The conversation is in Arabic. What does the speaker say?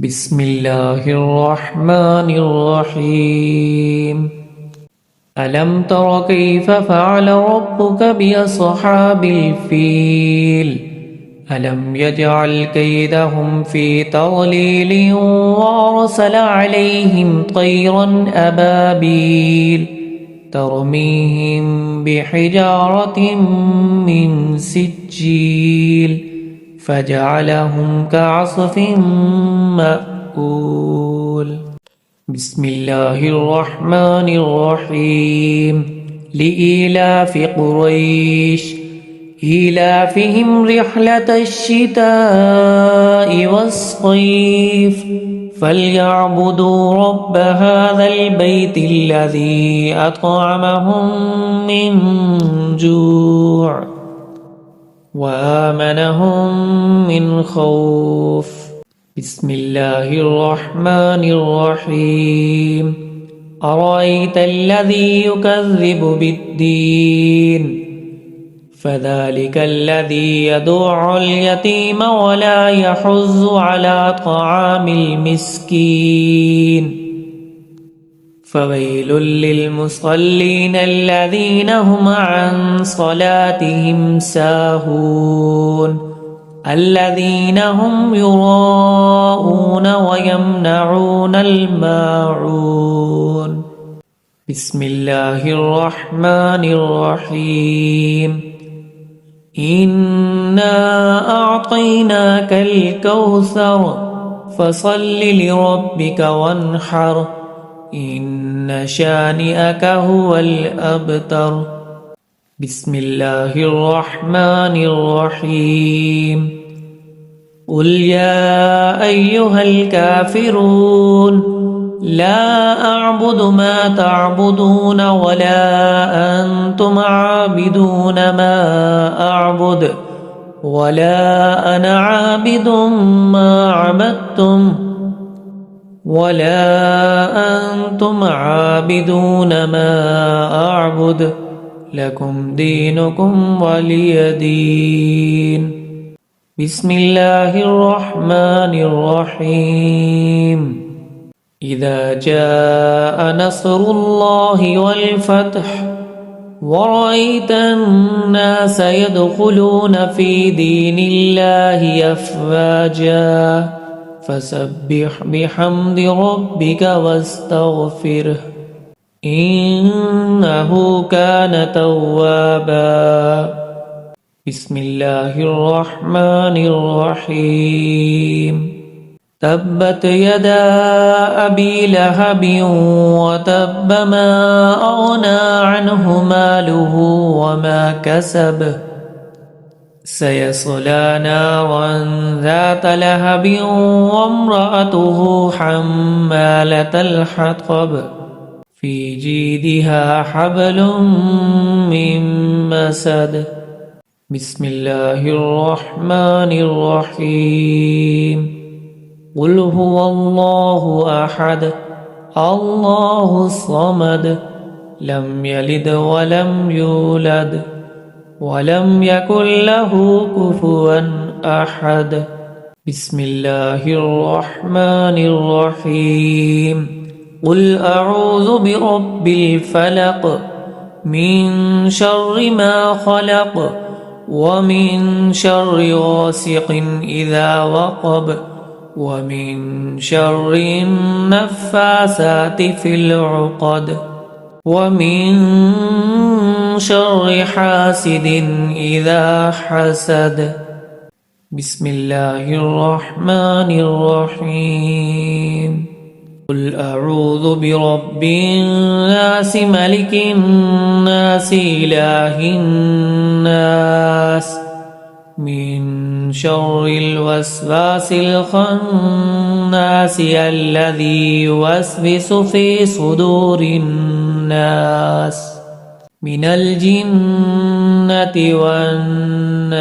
بسم الله الرحمن الرحيم ألم تر كيف فعل ربك بأصحاب الفيل ألم يجعل كيدهم في تضليل وأرسل عليهم طيرا أبابيل ترميهم بحجارة من سجيل فجعلهم كعصف مأكول بسم الله الرحمن الرحيم لإيلاف قريش إيلافهم رحلة الشتاء والصيف فليعبدوا رب هذا البيت الذي أطعمهم من جوع وآمنهم من خوف بسم الله الرحمن الرحيم أرأيت الذي يكذب بالدين فذلك الذي يدع اليتيم ولا يحض على طعام المسكين فويل للمصلين الذين هم عن صلاتهم ساهون الذين هم يراءون ويمنعون الماعون بسم الله الرحمن الرحيم إنا أعطيناك الكوثر فصل لربك وانحر إن شانئك هو الأبتر بسم الله الرحمن الرحيم قل يا أيها الكافرون لا أعبد ما تعبدون ولا أنتم عابدون ما أعبد ولا أنا عابد ما عبدتم ولا أنتم عابدون ما أعبد لكم دينكم ولي دين بسم الله الرحمن الرحيم إذا جاء نصر الله والفتح ورأيت الناس يدخلون في دين الله أفواجا فسبح بحمد ربك واستغفره إنه كان توابا بسم الله الرحمن الرحيم تبت يدا أبي لهب وتب ما أغنى عنه ماله وما كسب سيصلى نارا ذات لهب وامرأته حمالة الحطب في جيدها حبل من مسد بسم الله الرحمن الرحيم قل هو الله أحد الله الصمد لم يلد ولم يولد ولم يكن له كفوا أحد بسم الله الرحمن الرحيم قل أعوذ برب الفلق من شر ما خلق ومن شر غاسق إذا وقب ومن شر النفاثات في العقد ومن شر حاسد إذا حسد بسم الله الرحمن الرحيم قل أعوذ برب الناس ملك الناس إله الناس من شر الوسواس الخناس الذي يوسوس في صدور الناس من الجنة والناس